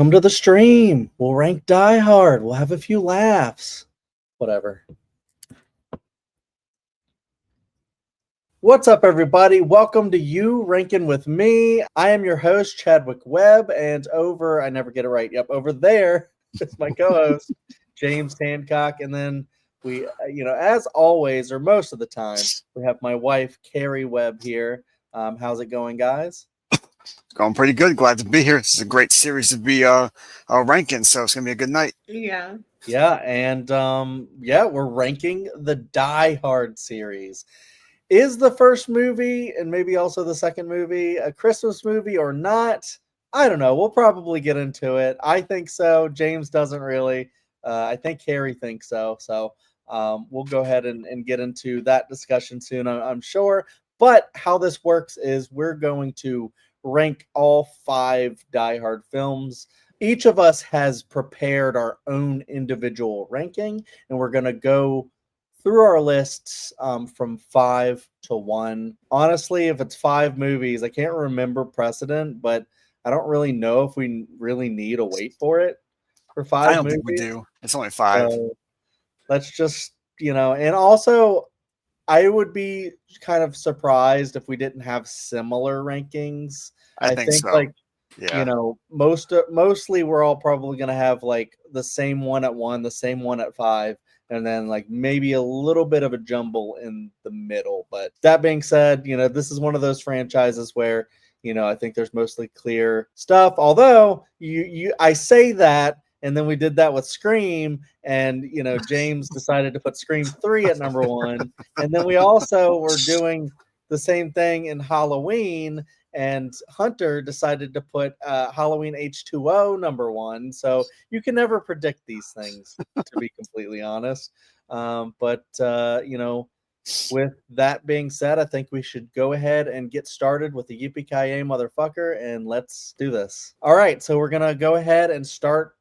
Come to the stream. We'll rank Die Hard. We'll have a few laughs. Whatever. What's up, everybody? Welcome to You Rankin with me. I am your host, Chadwick Webb, and I never get it right. Yep, over there is my co-host, James Hancock. And then we, as always, or most of the time, we have my wife, Carrie Webb here. How's it going, guys? Going pretty good. Glad to be here. This is a great series to be ranking, so it's gonna be a good night. Yeah. Yeah, and we're ranking the Die Hard series. Is the first movie and maybe also the second movie a Christmas movie or not? I don't know. We'll probably get into it. I think so. James doesn't really. I think Carrie thinks so. So we'll go ahead and get into that discussion soon, I'm sure. But how this works is we're going to rank all 5 Die Hard films. Each of us has prepared our own individual ranking, and we're going to go through our lists from 5 to 1. Honestly, if it's 5 movies, I can't remember precedent, but I don't really know if we really need a wait for it for 5 I don't movies. think we do. It's only 5. So let's just, and also I would be kind of surprised if we didn't have similar rankings. I think so. Like, yeah. Mostly we're all probably going to have like the same one at 1, the same one at 5. And then like maybe a little bit of a jumble in the middle. But that being said, this is one of those franchises where, I think there's mostly clear stuff. Although I say that, and then we did that with Scream, and James decided to put Scream 3 at number 1. And then we also were doing the same thing in Halloween, and Hunter decided to put Halloween H2O number 1. So you can never predict these things, to be completely honest. But with that being said, I think we should go ahead and get started with the yippee-ki-yay motherfucker, and let's do this. All right, so we're going to go ahead and start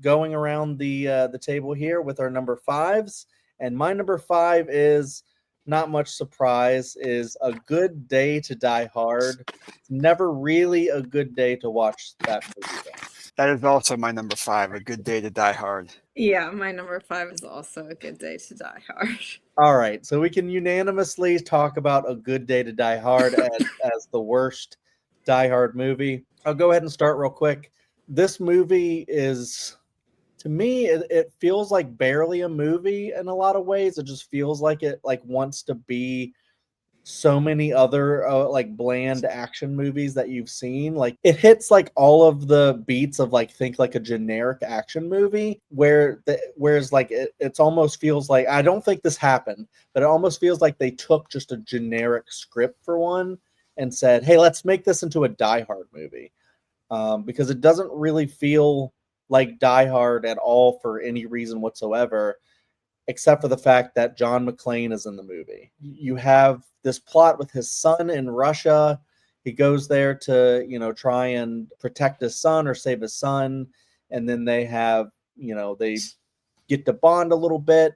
going around the table here with our number 5s. And my number 5 is, not much surprise, is A Good Day to Die Hard. It's never really a good day to watch that movie, though. That is also my number 5, A Good Day to Die Hard. Yeah, my number 5 is also A Good Day to Die Hard. All right, so we can unanimously talk about A Good Day to Die Hard as the worst Die Hard movie. I'll go ahead and start real quick. This movie is, to me, it feels like barely a movie in a lot of ways. It just feels like it wants to be so many other like bland action movies that you've seen. Like it hits like all of the beats of think like a generic action movie, whereas like it's almost feels like, I don't think this happened, but it almost feels like they took just a generic script for one and said, hey, let's make this into a Die Hard movie, because it doesn't really feel like Die Hard at all for any reason whatsoever, except for the fact that John McClane is in the movie. You have this plot with his son in Russia. He goes there to, try and protect his son or save his son. And then they have, they get to bond a little bit.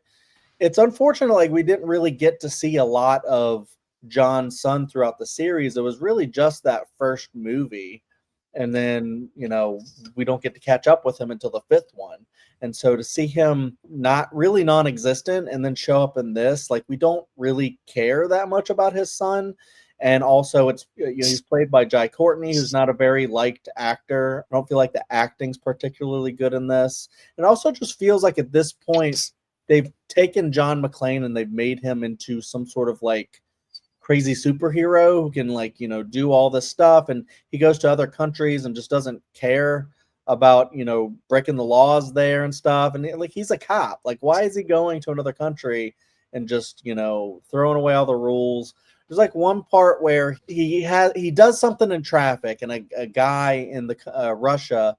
It's unfortunate, like we didn't really get to see a lot of John's son throughout the series. It was really just that first movie. And then, we don't get to catch up with him until the 5th one. And so to see him not really non-existent and then show up in this, like we don't really care that much about his son. And also it's, he's played by Jai Courtney, who's not a very liked actor. I don't feel like the acting's particularly good in this. It also just feels like at this point, they've taken John McClane and they've made him into some sort of like crazy superhero who can do all this stuff, and he goes to other countries and just doesn't care about breaking the laws there and stuff, and like he's a cop. Like, why is he going to another country and just throwing away all the rules? There's like one part where he does something in traffic, and a guy in the Russia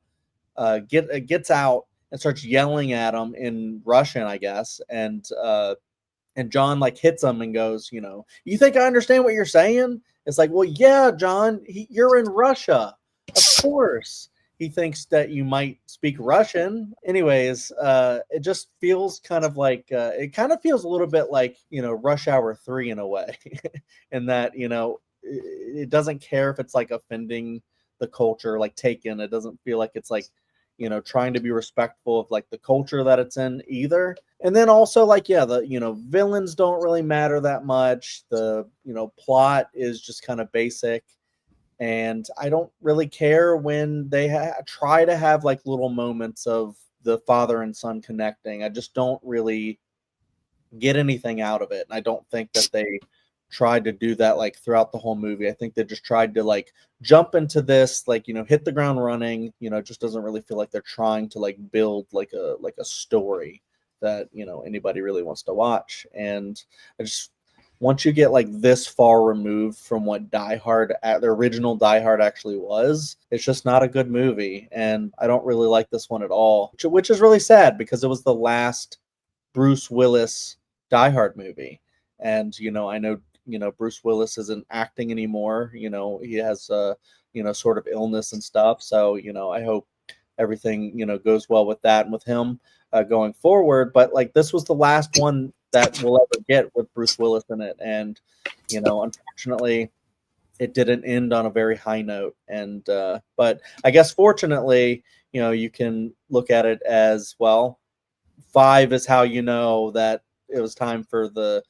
gets out and starts yelling at him in Russian, I guess, and John like hits him and goes, you think I understand what you're saying? It's like, well, yeah, John, you're in Russia. Of course. He thinks that you might speak Russian. Anyways, it just feels kind of like, it kind of feels a little bit like, Rush Hour 3 in a way. And that, it doesn't care if it's like offending the culture, like Taken. It doesn't feel like it's like, trying to be respectful of like the culture that it's in either. And then also like, yeah, the, villains don't really matter that much. The, plot is just kind of basic. And I don't really care when they try to have like little moments of the father and son connecting. I just don't really get anything out of it. And I don't think that they tried to do that like throughout the whole movie. I think they just tried to like jump into this, like, hit the ground running. It just doesn't really feel like they're trying to like build like a story that, anybody really wants to watch. And I just, once you get like this far removed from what Die Hard, the original Die Hard actually was, it's just not a good movie. And I don't really like this one at all, which is really sad because it was the last Bruce Willis Die Hard movie. And, I know, Bruce Willis isn't acting anymore. He has, sort of illness and stuff. So, I hope everything, goes well with that and with him going forward. But like, this was the last one that we'll ever get with Bruce Willis in it. And, unfortunately, it didn't end on a very high note. And, but I guess fortunately, you can look at it as, well, 5 is how you know that it was time for the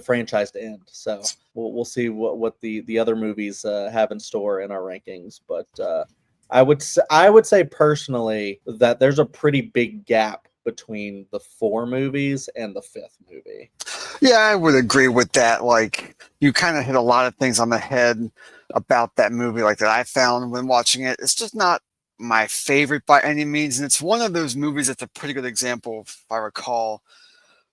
franchise to end. So we'll see what the other movies have in store in our rankings. But I would say personally that there's a pretty big gap between the 4 movies and the 5th movie. Yeah, I would agree with that. Like, you kind of hit a lot of things on the head about that movie, like that I found when watching it. It's just not my favorite by any means, and it's one of those movies that's a pretty good example, if I recall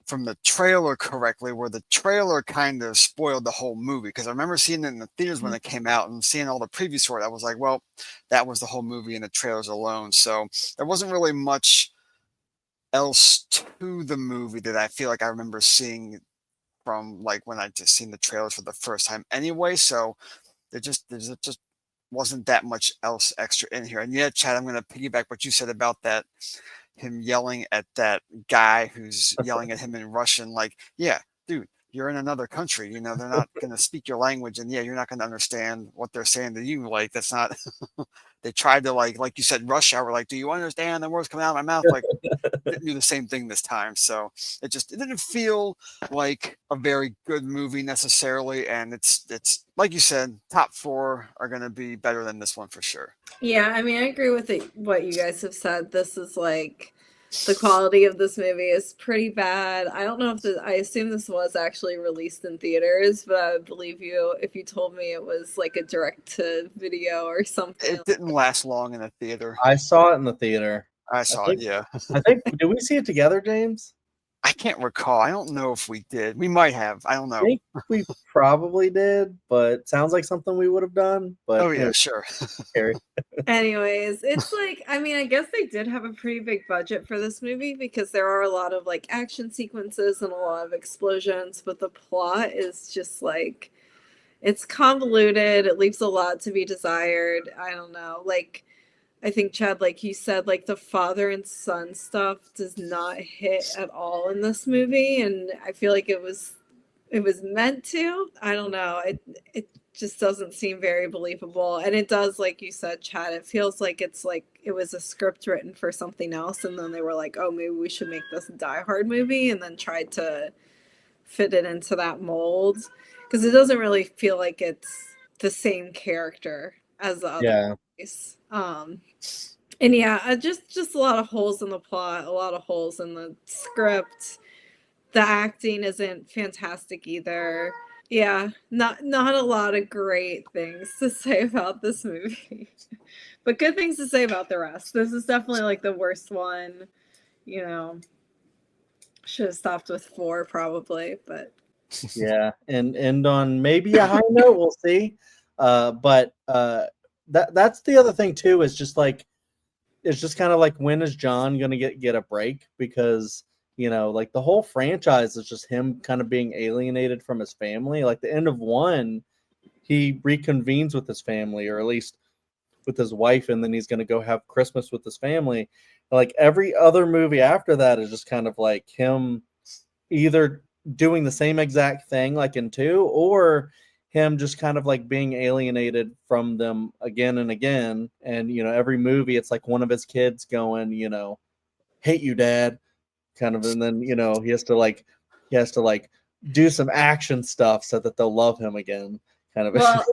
from the trailer correctly, where the trailer kind of spoiled the whole movie. Because I remember seeing it in the theaters when it came out and seeing all the previews for it. I was like, well, that was the whole movie in the trailers alone. So there wasn't really much else to the movie that I feel like I remember seeing from like when I just seen the trailers for the first time anyway. So there just wasn't that much else extra in here. And yeah, Chad, I'm going to piggyback what you said about that, him yelling at that guy who's yelling at him in Russian. Like, yeah, dude, you're in another country. They're not going to speak your language, and yeah, you're not going to understand what they're saying to you. Like, that's not. They tried to like you said, rush hour. Like, do you understand the words coming out of my mouth? Like, didn't do the same thing this time. So it didn't feel like a very good movie necessarily. And it's like you said, top 4 are going to be better than this one for sure. Yeah, I mean, I agree with what you guys have said. This is like the quality of this movie is pretty bad. I don't know if I assume this was actually released in theaters, but I would believe you if you told me it was like a direct to video or something. It didn't last long in a theater. I saw it in the theater. I saw it, yeah. I think, did we see it together, James? I can't recall. I don't know if we did. We might have. I don't know. I think we probably did, but sounds like something we would have done. But oh yeah, sure. Anyways, it's like, I mean, I guess they did have a pretty big budget for this movie because there are a lot of like action sequences and a lot of explosions, but the plot is just like, it's convoluted. It leaves a lot to be desired. I don't know. Like, I think, Chad, like you said, like the father and son stuff does not hit at all in this movie, and I feel like it was meant to. I don't know. It just doesn't seem very believable, and it does, like you said, Chad. It feels like it's like it was a script written for something else, and then they were like, "Oh, maybe we should make this a Die Hard movie," and then tried to fit it into that mold because it doesn't really feel like it's the same character as the other movies. And yeah, just a lot of holes in the plot, a lot of holes in the script. The acting isn't fantastic either. Yeah, not a lot of great things to say about this movie. But good things to say about the rest. This is definitely like the worst one. Should have stopped with 4 probably, but yeah, and end on maybe a high note. We'll see. But that's the other thing too. Is just like it's just kind of like, when is John gonna get a break? Because like the whole franchise is just him kind of being alienated from his family. Like the end of 1, he reconvenes with his family, or at least with his wife, and then he's gonna go have Christmas with his family. Like every other movie after that is just kind of like him either doing the same exact thing like in 2, or him just kind of like being alienated from them again and again. And, every movie, it's like one of his kids going, hate you, Dad, kind of. And then, he has to like do some action stuff so that they'll love him again, kind of. Well,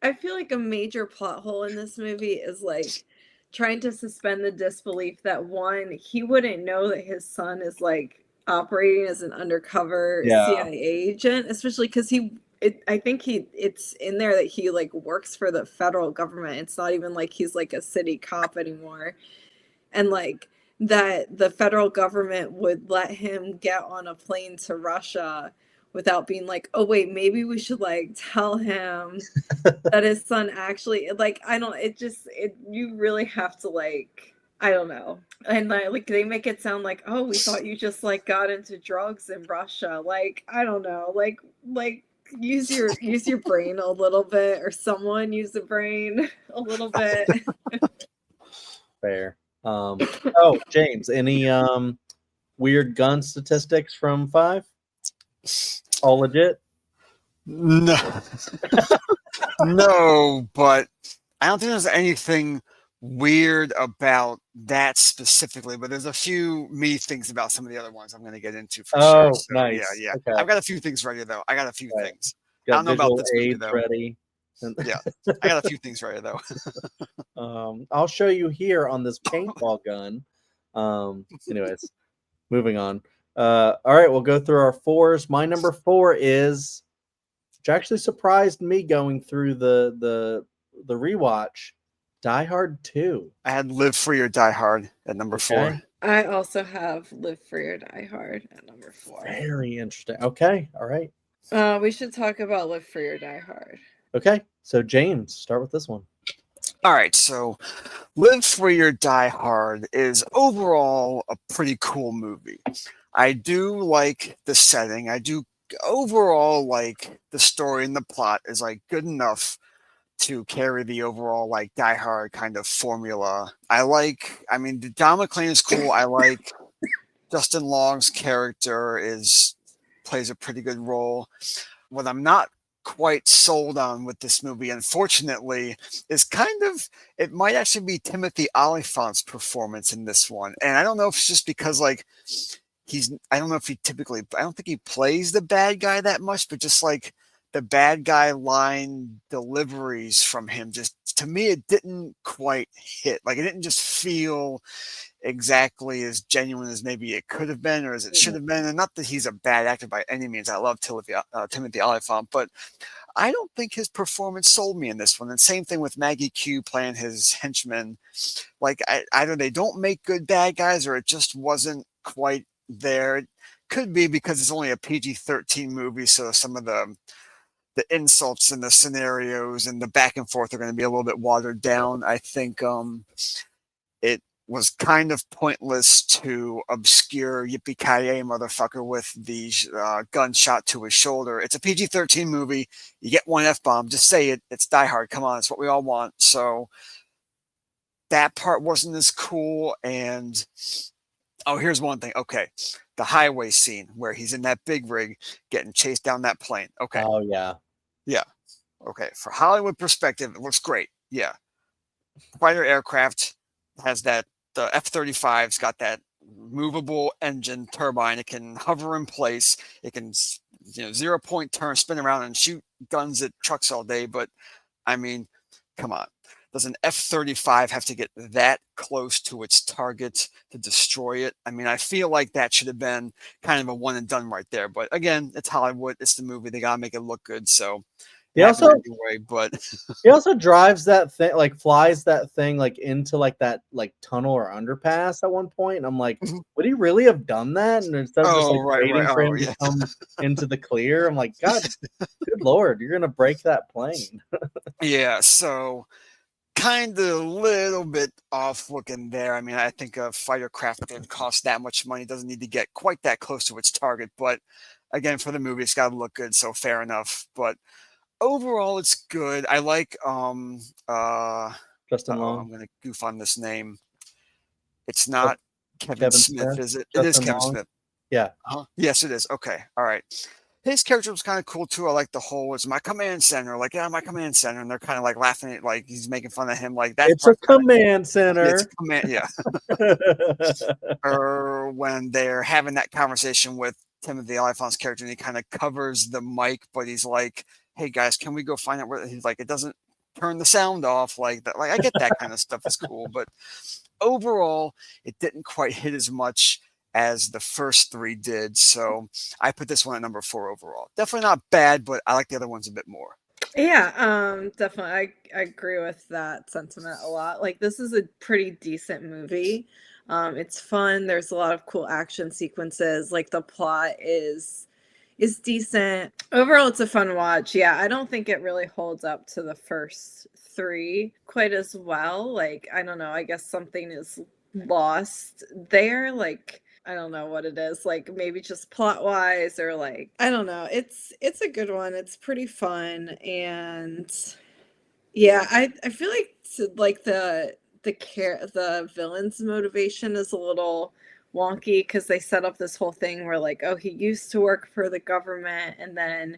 I feel like a major plot hole in this movie is like trying to suspend the disbelief that one, he wouldn't know that his son is like operating as an undercover Yeah. CIA agent, especially because I think it's in there that he like works for the federal government. It's not even like he's like a city cop anymore. And like that the federal government would let him get on a plane to Russia without being like, oh wait, maybe we should like tell him that his son actually like you really have to like I don't know. And like they make it sound like, oh, we thought you just like got into drugs in Russia. Like, I don't know. Like use your brain a little bit, or someone use the brain a little bit. Fair. James, any weird gun statistics from 5? All legit? No, no, but I don't think there's anything weird about that specifically. But there's a few me things about some of the other ones I'm going to get into for sure. Oh, So, nice. yeah. Okay. I've got a few things ready though. I got a few things. I Got don't know about visual this movie aids though. ready. Yeah, I got a few things ready though. I'll show you here on this paintball gun. Anyways, moving on. All right, we'll go through our 4s. My number 4 is, which actually surprised me going through the rewatch, Die Hard 2. I had Live Free or Die Hard at number 4. I also have Live Free or Die Hard at number 4. Very interesting. Okay, all right. We should talk about Live Free or Die Hard. Okay, so James, start with this one. All right, so Live Free or Die Hard is overall a pretty cool movie. I do like the setting. I do overall like the story, and the plot is like good enough to carry the overall like Die Hard kind of formula. I mean, Don McClane is cool. I like Justin Long's character plays a pretty good role. What I'm not quite sold on with this movie, unfortunately, is it might actually be Timothy Olyphant's performance in this one. And I don't know if it's just because like I don't think he plays the bad guy that much, but just like the bad guy line deliveries from him, just to me, it didn't quite hit. Like it didn't just feel exactly as genuine as maybe it could have been or as it should have been. And not that he's a bad actor by any means. I love Timothy Olyphant, but I don't think his performance sold me in this one. And same thing with Maggie Q playing his henchman. Like either they don't make good bad guys or it just wasn't quite there. It could be because it's only a PG-13 movie, so some of the insults and the scenarios and the back and forth are going to be a little bit watered down. I think it was kind of pointless to obscure yippee-ki-yay motherfucker with the gunshot to his shoulder. It's a PG-13 movie. You get one F-bomb, just say it. It's Die Hard. Come on, it's what we all want. So that part wasn't as cool. And here's one thing. Okay, the highway scene where he's in that big rig getting chased down that plane. Okay. Oh, yeah. Yeah. Okay. For Hollywood perspective, it looks great. Yeah. Fighter aircraft has the F-35's got that movable engine turbine. It can hover in place. It can, 0-point turn, spin around and shoot guns at trucks all day. But I mean, come on. Does an F-35 have to get that close to its target to destroy it? I mean, I feel like that should have been kind of a one and done right there. But again, it's Hollywood. It's the movie. They got to make it look good. So he also drives that thing, like flies that thing like into like that like tunnel or underpass at one point. And I'm like, would he really have done that? And instead of just like waiting for him to come into the clear, I'm like, God, good Lord, you're gonna break that plane. Yeah, so kind of a little bit off looking there. I mean, I think a fighter craft didn't cost that much money. Doesn't need to get quite that close to its target. But again, for the movie, it's got to look good. So fair enough. But overall, it's good. I like Justin Long. I'm going to goof on this name. It's not Kevin Smith, is it? It is Kevin Smith. Yeah. Yes, it is. Okay. All right. his character was kind of cool too. I like the whole "it's my command center," like yeah, my command center, and they're kind of like laughing at like he's making fun of him, like that It's a part. command It's a center. command, yeah. Or when they're having that conversation with Timothy Olyphant's character, and he kind of covers the mic, but he's like, "Hey guys, can we go find out where?" He's like, "It doesn't turn the sound off like that." Like I get that kind of stuff is cool, but overall, it didn't quite hit as much as the first three did. So I put this one at number 4 overall. Definitely not bad, but I like the other ones a bit more. Yeah, definitely. I agree with that sentiment a lot. Like this is a pretty decent movie. It's fun. There's a lot of cool action sequences. Like the plot is decent. Overall, it's a fun watch. Yeah, I don't think it really holds up to the first three quite as well. Like, I don't know, I guess something is lost there. Like, I don't know what it is. Like maybe just plot wise or like I don't know. It's a good one. It's pretty fun and yeah, I feel like the villain's motivation is a little wonky because they set up this whole thing where like, oh, he used to work for the government and then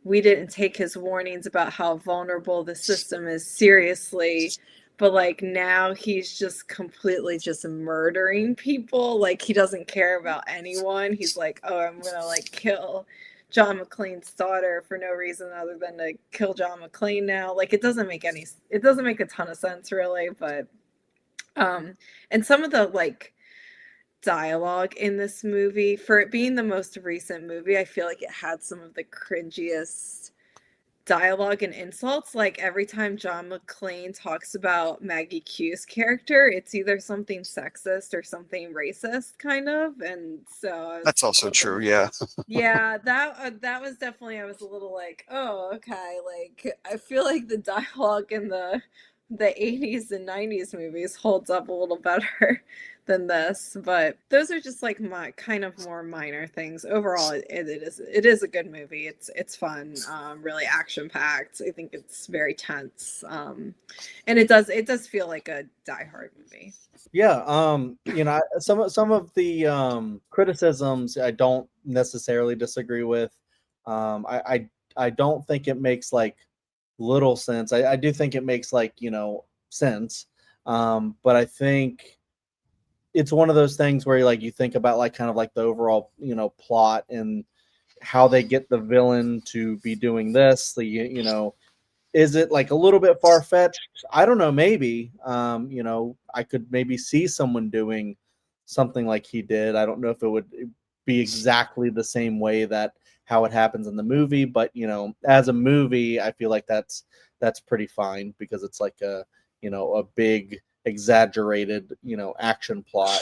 we didn't take his warnings about how vulnerable the system is seriously. But like now he's just completely just murdering people. Like he doesn't care about anyone. He's like, oh, I'm gonna like kill John McClane's daughter for no reason other than to kill John McClane now. Like it doesn't make a ton of sense really, but and some of the like dialogue in this movie for it being the most recent movie, I feel like it had some of the cringiest dialogue and insults. Like every time John McClane talks about Maggie Q's character, it's either something sexist or something racist, kind of. And so That's also true. Yeah. yeah, that was definitely I was a little like, oh, okay. Like I feel like the dialogue in the 80s and 90s movies holds up a little better than this, but those are just like my kind of more minor things. Overall, it is a good movie. It's fun, really action packed. I think it's very tense, and it does feel like a Die Hard movie. Yeah, some of the criticisms I don't necessarily disagree with. I don't think it makes like little sense. I do think it makes like sense, but I think it's one of those things where like you think about like kind of like the overall plot and how they get the villain to be doing this. Is it like a little bit far fetched? I don't know. Maybe, I could maybe see someone doing something like he did. I don't know if it would be exactly the same way that how it happens in the movie, but as a movie, I feel like that's pretty fine because it's like a big exaggerated action plot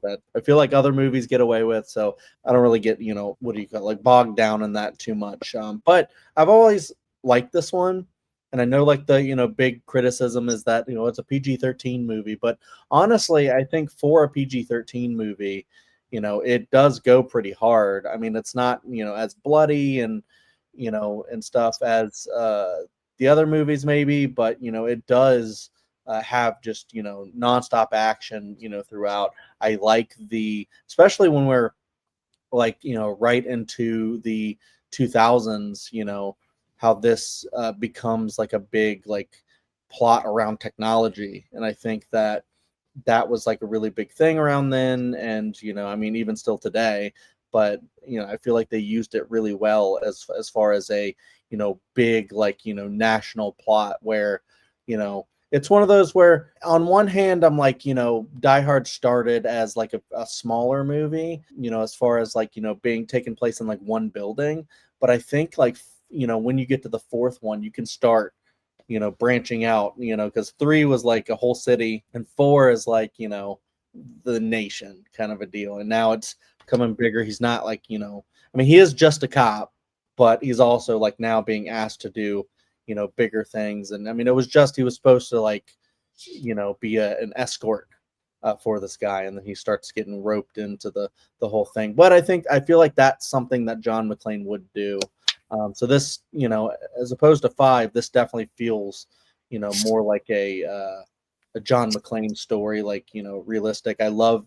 that I feel like other movies get away with. So I don't really get what do you call it, like bogged down in that too much. But I've always liked this one. And I know like the big criticism is that it's a PG-13 movie, but honestly, I think for a PG-13 movie, it does go pretty hard. I mean, it's not as bloody and and stuff as the other movies maybe, but it does have just nonstop action throughout. I like especially when we're like right into the 2000s, how this becomes like a big like plot around technology, and I think that was like a really big thing around then, and I mean even still today, but I feel like they used it really well as far as a big like national plot where it's one of those where on one hand I'm like Die Hard started as like a smaller movie as far as like being taken place in like one building, but I think like when you get to the fourth one you can start branching out because 3 was like a whole city and 4 is like the nation kind of a deal, and now it's becoming bigger. He's not like I mean he is just a cop, but he's also like now being asked to do bigger things. And I mean it was just he was supposed to like be an escort for this guy, and then he starts getting roped into the whole thing. But I feel like that's something that John McClane would do. So this as opposed to 5, this definitely feels more like a John McClane story, like realistic. I love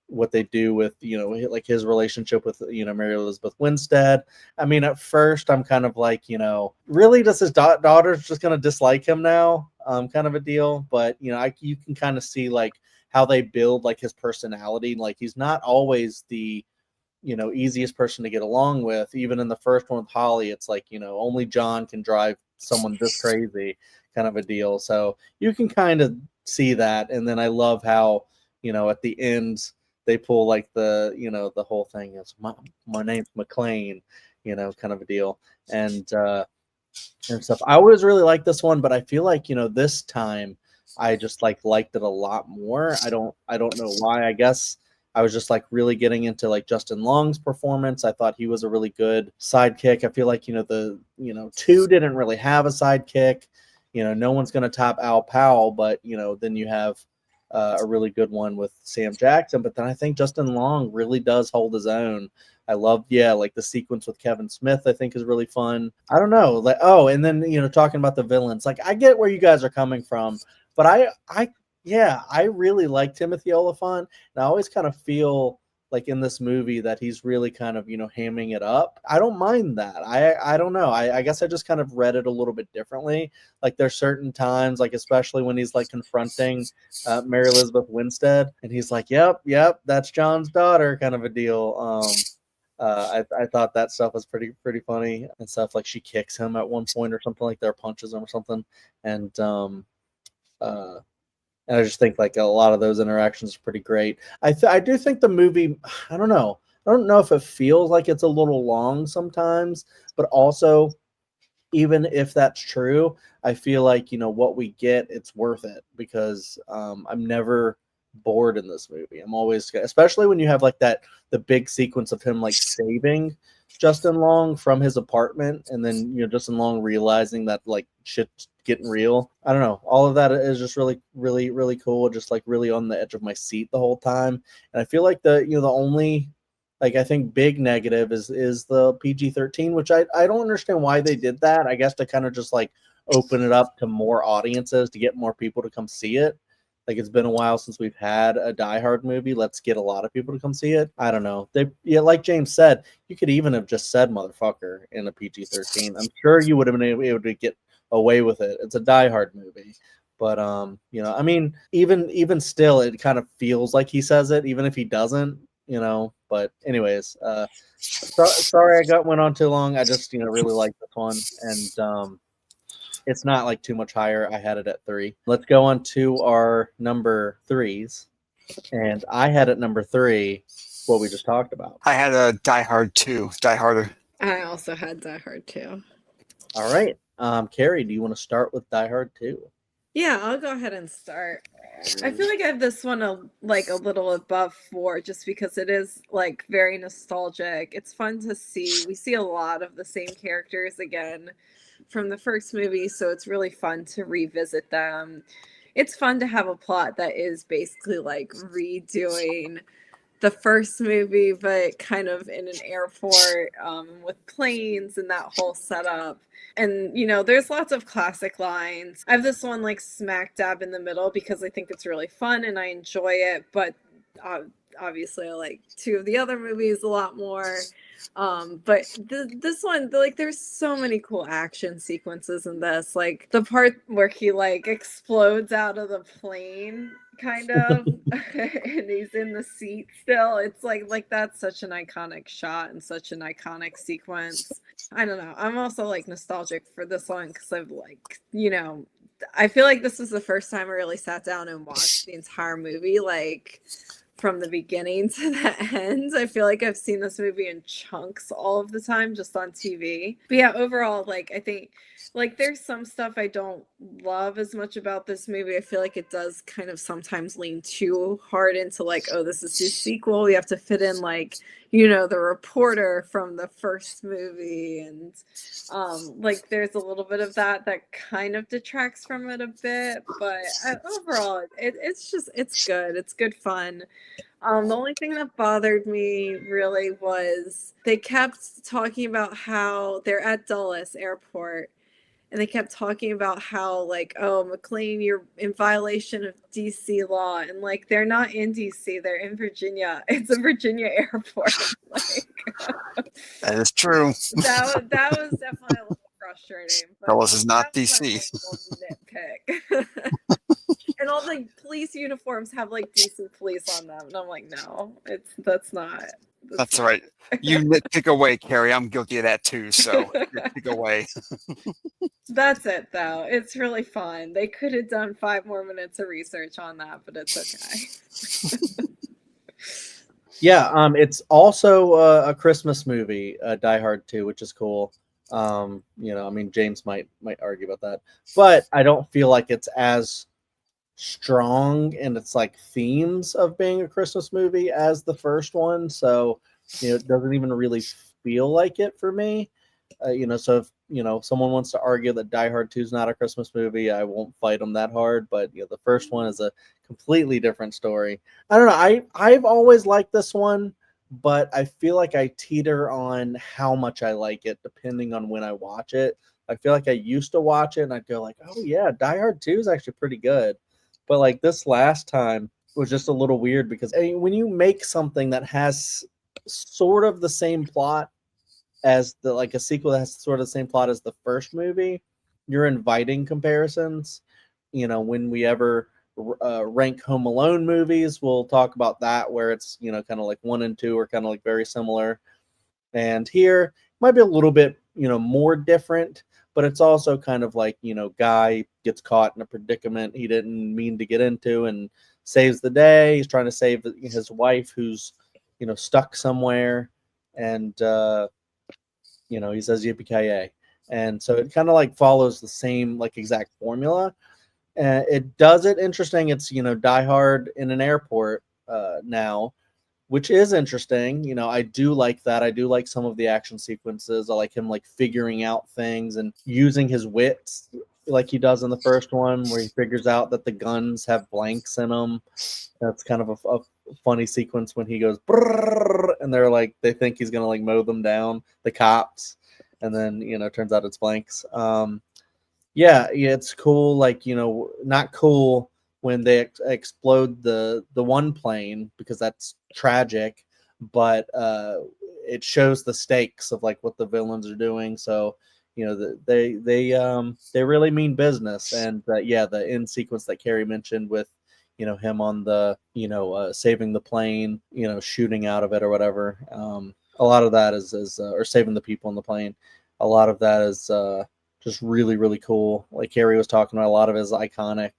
what they do with, like his relationship with, Mary Elizabeth Winstead. I mean, at first I'm kind of like, really does his daughter's just going to dislike him now? Kind of a deal. But, you can kind of see like how they build like his personality. Like he's not always the, easiest person to get along with. Even in the first one with Holly, it's like, only John can drive someone this crazy kind of a deal. So you can kind of see that. And then I love how, at the end they pull like the, the whole thing is my name's McLean, kind of a deal. And stuff. I always really liked this one, but I feel like, this time I just like liked it a lot more. I don't know why. I guess I was just like really getting into like Justin Long's performance. I thought he was a really good sidekick. I feel like, the, two didn't really have a sidekick. No one's going to top Al Powell, but, then you have a really good one with Sam Jackson. But then I think Justin Long really does hold his own. I love, like the sequence with Kevin Smith, I think is really fun. I don't know. Like, oh, and then, talking about the villains, like I get where you guys are coming from, but I really like Timothy Oliphant. And I always kind of feel like in this movie that he's really kind of, hamming it up. I don't mind that. I don't know. I guess I just kind of read it a little bit differently. Like there's certain times, like especially when he's like confronting Mary Elizabeth Winstead, and he's like, yep, that's John's daughter, kind of a deal. I thought that stuff was pretty funny and stuff. Like she kicks him at one point or something, like there, punches him or something, and uh, and I just think like a lot of those interactions are pretty great. I do think the movie, I don't know, if it feels like it's a little long sometimes, but also even if that's true, I feel like what we get, it's worth it because I'm never bored in this movie. I'm always, especially when you have like the big sequence of him like saving Justin Long from his apartment, and then Justin Long realizing that like shit's getting real. I don't know. All of that is just really, really, really cool. Just like really on the edge of my seat the whole time. And I feel like the only like I think big negative is the PG-13, which I don't understand why they did that. I guess to kind of just like open it up to more audiences to get more people to come see it. Like it's been a while since we've had a Die Hard movie. Let's get a lot of people to come see it. I don't know. Like James said, you could even have just said motherfucker in a PG-13. I'm sure you would have been able to get away with it. It's a Die Hard movie. But I mean, even still, it kind of feels like he says it, even if he doesn't. But anyways, sorry I went on too long. I just really like this one, and it's not like too much higher. I had it at 3. Let's go on to our number 3s, and I had at number 3 what we just talked about. I had a Die Hard 2, Die Harder. I also had Die Hard 2. All right, Carrie, do you want to start with Die Hard 2? Yeah, I'll go ahead and start. I feel like I have this one a little above 4 just because it is like very nostalgic. It's fun to see. We see a lot of the same characters again from the first movie, so it's really fun to revisit them. It's fun to have a plot that is basically like redoing the first movie, but kind of in an airport with planes and that whole setup. And, there's lots of classic lines. I have this one like smack dab in the middle because I think it's really fun and I enjoy it. But obviously I like 2 of the other movies a lot more. But this one, like, there's so many cool action sequences in this. Like the part where he like explodes out of the plane, kind of, and he's in the seat still. It's like that's such an iconic shot and such an iconic sequence. I don't know. I'm also like nostalgic for this one because I've like, I feel like this was the first time I really sat down and watched the entire movie, like from the beginning to the end. I feel like I've seen this movie in chunks all of the time just on TV. But yeah, overall, like I think like there's some stuff I don't love as much about this movie. I feel like it does kind of sometimes lean too hard into like, oh, this is his sequel. We have to fit in like, the reporter from the first movie, and like there's a little bit of that kind of detracts from it a bit. But overall, it's good. It's good fun. The only thing that bothered me really was they kept talking about how they're at Dulles Airport and they kept talking about how like, oh, McLean, you're in violation of DC law, and like they're not in DC, they're in Virginia. It's a Virginia airport. Like That is true. that was definitely a little frustrating, but Dulles is not that was my DC. little nitpick. And all the police uniforms have like DC police on them, and I'm like, no, that's not. That's right. You nitpick away, Carrie. I'm guilty of that too. So nitpick away. That's it, though. It's really fun. They could have done 5 more minutes of research on that, but it's okay. Yeah, it's also a Christmas movie, Die Hard 2, which is cool. You know, I mean, James might argue about that, but I don't feel like it's as strong in its like themes of being a Christmas movie as the first one. So, you know, it doesn't even really feel like it for me. You know, so if you know someone wants to argue that Die Hard 2 is not a Christmas movie, I won't fight them that hard. But you know, the first one is a completely different story. I don't know. I've always liked this one, but I feel like I teeter on how much I like it depending on when I watch it. I feel like I used to watch it and I'd go like, oh yeah, Die Hard 2 is actually pretty good. But like this last time was just a little weird because I mean, when you make something that has sort of the same plot as the like a sequel that has sort of the same plot as the first movie, you're inviting comparisons. You know, when we ever rank Home Alone movies, we'll talk about that where it's you know kind of like 1 and 2 are kind of like very similar, and here might be a little bit you know more different, but it's also kind of like you know guy gets caught in a predicament he didn't mean to get into and saves the day. He's trying to save his wife who's you know stuck somewhere, and you know, he says yippee ki and so it kind of like follows the same like exact formula. It does it interesting. It's you know Die Hard in an airport now, which is interesting. You know, I do like that. I do like some of the action sequences. I like him like figuring out things and using his wits like he does in the first one, where he figures out that the guns have blanks in them. That's kind of a funny sequence when he goes brrr, and they're like they think he's gonna like mow them down, the cops, and then you know turns out it's blanks. Yeah, it's cool. Like you know, not cool when they explode the one plane because that's tragic, but it shows the stakes of like what the villains are doing. So you know they really mean business. And yeah, the end sequence that Carrie mentioned with you know him on the you know saving the plane, you know shooting out of it or whatever. A lot of that is or saving the people on the plane. A lot of that is just really really cool. Like Carrie was talking about, a lot of it is iconic.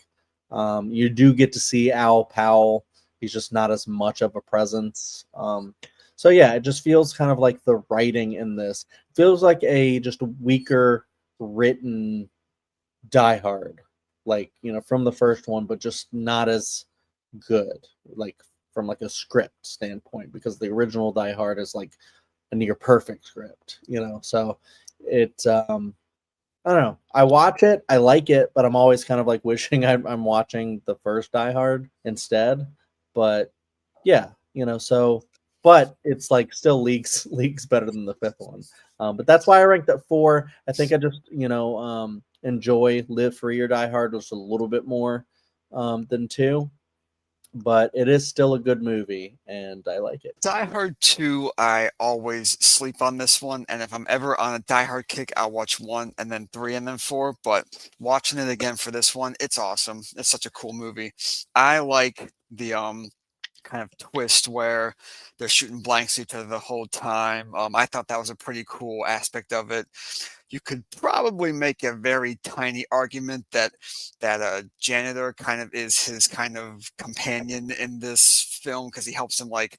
You do get to see Al Powell. He's just not as much of a presence. So yeah, it just feels kind of like the writing in this feels like a just weaker written Die Hard, like you know from the first one, but just not as good, like from like a script standpoint, because the original Die Hard is like a near perfect script, you know. So it's I don't know. I watch it, I like it, but I'm always kind of like wishing I'm watching the first Die Hard instead. But yeah, you know, so but it's like still leagues better than the fifth one. But that's why I ranked at 4. I think I just you know enjoy Live Free or Die Hard just a little bit more than 2, but it is still a good movie and I like it. Die Hard 2, I always sleep on this one, and if I'm ever on a Die Hard kick, I'll watch 1 and then 3 and then 4, but watching it again for this one, it's awesome. It's such a cool movie. I like the kind of twist where they're shooting blanks at each other the whole time. I thought that was a pretty cool aspect of it. You could probably make a very tiny argument that that janitor kind of is his kind of companion in this film because he helps him like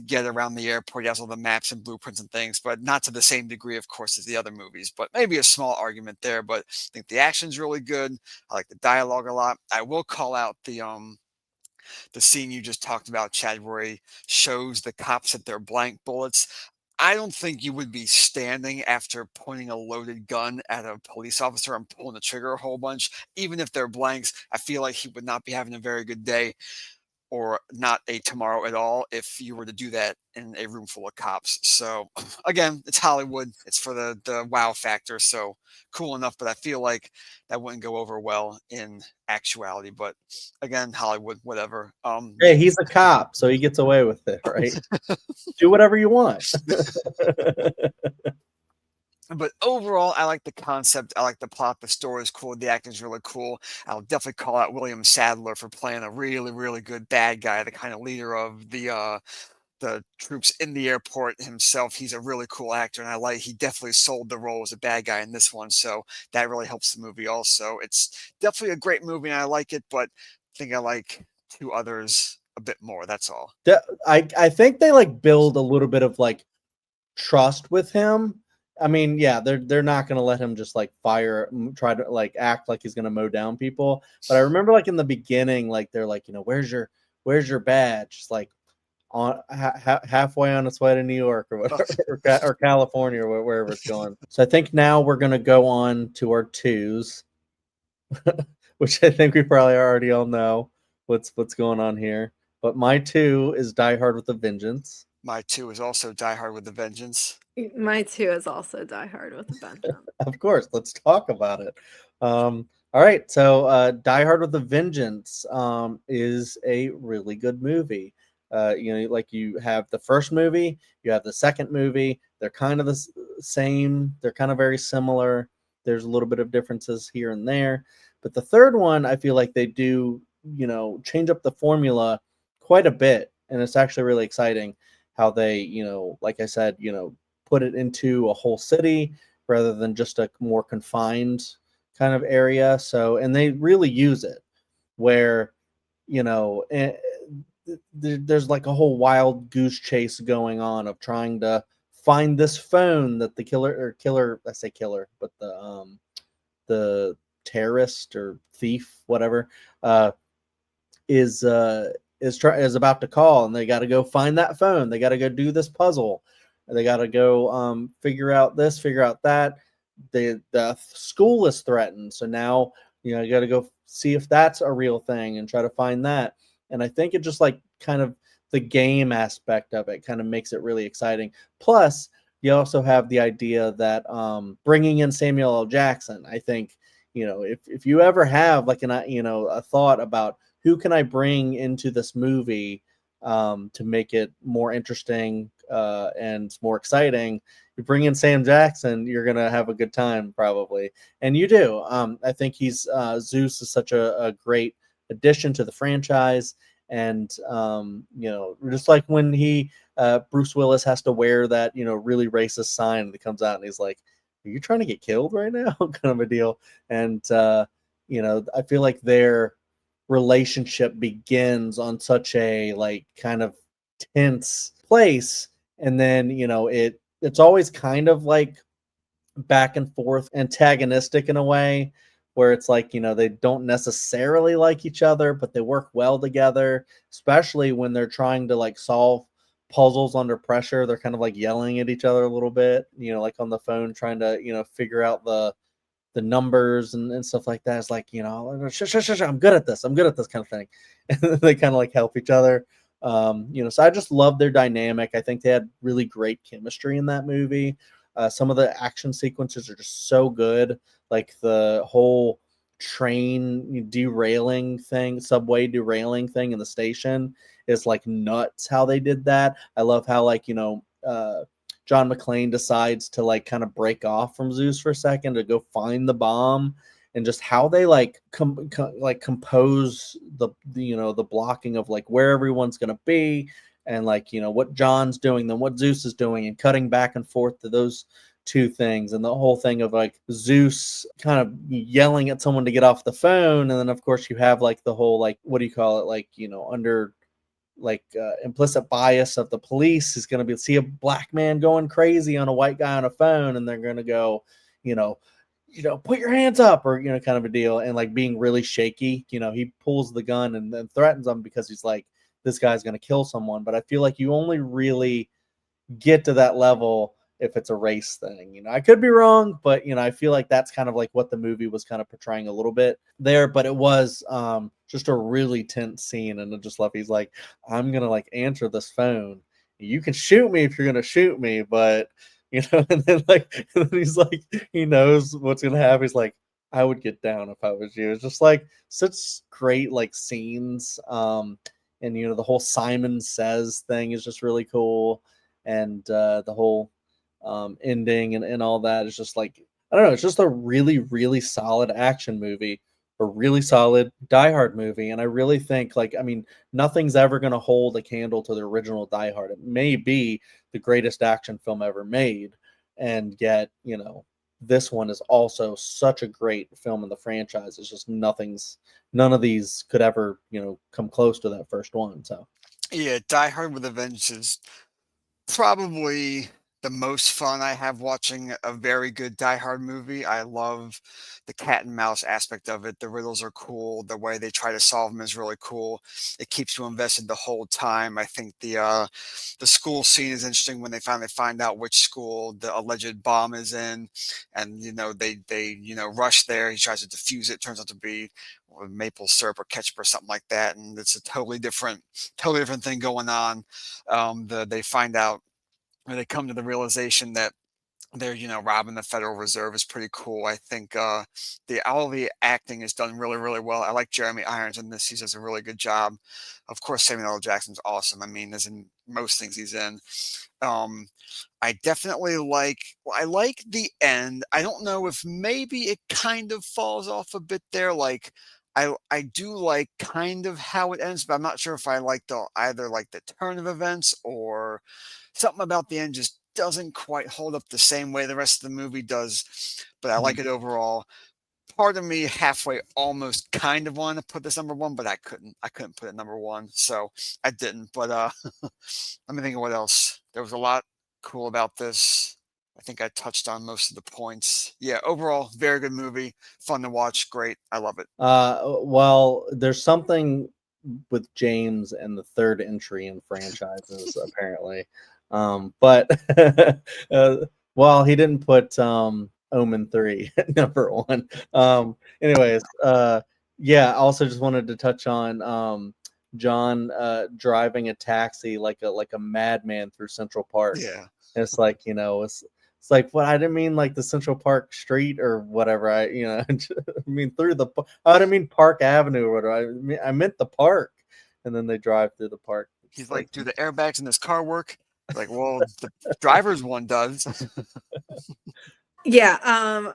get around the airport. He has all the maps and blueprints and things, but not to the same degree, of course, as the other movies. But maybe a small argument there. But I think the action's really good. I like the dialogue a lot. I will call out the scene you just talked about, Chad, where he shows the cops that they're blank bullets. I don't think you would be standing after pointing a loaded gun at a police officer and pulling the trigger a whole bunch. Even if they're blanks, I feel like he would not be having a very good day. or not a tomorrow at all if you were to do that in a room full of cops. So again, it's Hollywood. It's for the wow factor. So cool enough, but I feel like that wouldn't go over well in actuality. But again, Hollywood, whatever. Hey, he's a cop, so he gets away with it, right? Do whatever you want. But overall, I like the concept. I like the plot. The story is cool. The acting is really cool. I'll definitely call out William Sadler for playing a really, really good bad guy, the kind of leader of the troops in the airport himself. He's a really cool actor, and he definitely sold the role as a bad guy in this one. So that really helps the movie. Also, it's definitely a great movie, and I like it. But I think I like two others a bit more. That's all. I think they like build a little bit of like trust with him. I mean, yeah, they're not gonna let him just like try to like act like he's gonna mow down people. But I remember like in the beginning, like they're like, where's your badge? It's like on halfway on its way to New York or whatever, or California or wherever it's going. So I think now we're gonna go on to our twos, which I think we probably already all know what's going on here. But my two is Die Hard with a Vengeance. My two is also Die Hard with a Vengeance. My two is also Die Hard with a Vengeance. Of course, let's talk about it. All right, so Die Hard with a Vengeance is a really good movie. Like you have the first movie, you have the second movie. They're kind of the same. They're kind of very similar. There's a little bit of differences here and there, but the third one, I feel like they do, change up the formula quite a bit, and it's actually really exciting how they, like I said, put it into a whole city rather than just a more confined kind of area. So, and they really use it where, there's like a whole wild goose chase going on of trying to find this phone that the killer, I say killer, but the terrorist or thief, whatever, is about to call, and they got to go find that phone. They got to go do this puzzle. They got to go figure out this, figure out that. The school is threatened, so now you got to go see if that's a real thing and try to find that. And I think it just like kind of the game aspect of it kind of makes it really exciting. Plus, you also have the idea that bringing in Samuel L. Jackson. I think if you ever have like a thought about who can I bring into this movie to make it more interesting and more exciting, you bring in Sam Jackson, you're gonna have a good time probably, and you do. I think Zeus is such a great addition to the franchise, and just like when Bruce Willis has to wear that really racist sign that comes out, and he's like, "Are you trying to get killed right now?" kind of a deal, and I feel like their relationship begins on such a like kind of tense place, and then it's always kind of like back and forth antagonistic in a way where it's like they don't necessarily like each other, but they work well together, especially when they're trying to like solve puzzles under pressure. They're kind of like yelling at each other a little bit, like on the phone trying to figure out the numbers and stuff like that. It's like, I'm good at this. I'm good at this kind of thing. And they kind of like help each other. So I just love their dynamic. I think they had really great chemistry in that movie. Some of the action sequences are just so good. Like the whole train derailing thing, subway derailing thing in the station is like nuts how they did that. I love how like, John McClane decides to like kind of break off from Zeus for a second to go find the bomb, and just how they like compose the blocking of like where everyone's gonna be, and like what John's doing, then what Zeus is doing, and cutting back and forth to those two things, and the whole thing of like Zeus kind of yelling at someone to get off the phone, and then of course you have like the whole like what do you call it, like under like implicit bias of the police is going to see a black man going crazy on a white guy on a phone, and they're going to go put your hands up, or kind of a deal, and like being really shaky. He pulls the gun and then threatens them because he's like, this guy's going to kill someone. But I feel like you only really get to that level if it's a race thing. You know, I could be wrong, but you know, I feel like that's kind of like what the movie was kind of portraying a little bit there. But it was just a really tense scene, and I just love he's like, I'm gonna like answer this phone. You can shoot me if you're gonna shoot me, but you know, and then like and then he's like, he knows what's gonna happen. He's like, I would get down if I was you. It's just like such great like scenes. And you know, the whole Simon Says thing is just really cool. And the whole ending and all that is just like, I don't know, it's just a really, really solid action movie, a really solid Die Hard movie. And I really think, like, I mean, nothing's ever going to hold a candle to the original Die Hard. It may be the greatest action film ever made. And yet, you know, this one is also such a great film in the franchise. It's just none of these could ever, you know, come close to that first one. So Yeah, Die Hard with a Vengeance is probably the most fun I have watching a very good Die Hard movie. I love the cat and mouse aspect of it. The riddles are cool. The way they try to solve them is really cool. It keeps you invested the whole time. I think the school scene is interesting when they finally find out which school the alleged bomb is in, and you know they you know rush there. He tries to defuse it. Turns out to be maple syrup or ketchup or something like that, and it's a totally different thing going on. They find out, or they come to the realization that they're, you know, robbing the Federal Reserve is pretty cool. I think all the acting is done really, really well. I like Jeremy Irons in this. He does a really good job. Of course, Samuel L. Jackson's awesome. I mean, as in most things he's in. Um, I definitely I like the end. I don't know if maybe it kind of falls off a bit there. Like I do like kind of how it ends, but I'm not sure if I like either like the turn of events or something about the end just doesn't quite hold up the same way the rest of the movie does. But I like it overall. Part of me halfway almost kind of wanted to put this number one, but I couldn't. I couldn't put it number one, so I didn't. But let me think of what else. There was a lot cool about this. I think I touched on most of the points. Yeah, overall, very good movie. Fun to watch. Great. I love it. well, there's something with James and the third entry in franchises, apparently. But well, he didn't put Omen 3 at number one. Anyways, yeah, I also just wanted to touch on John driving a taxi like a madman through Central Park. Yeah. It's like, you know, it's like, what, I didn't mean like the Central Park Street or whatever. I, you know, I mean I didn't mean Park Avenue or whatever. I meant the park. And then they drive through the park. He's like, do the airbags in this car work? Like, well, the driver's one does. Yeah,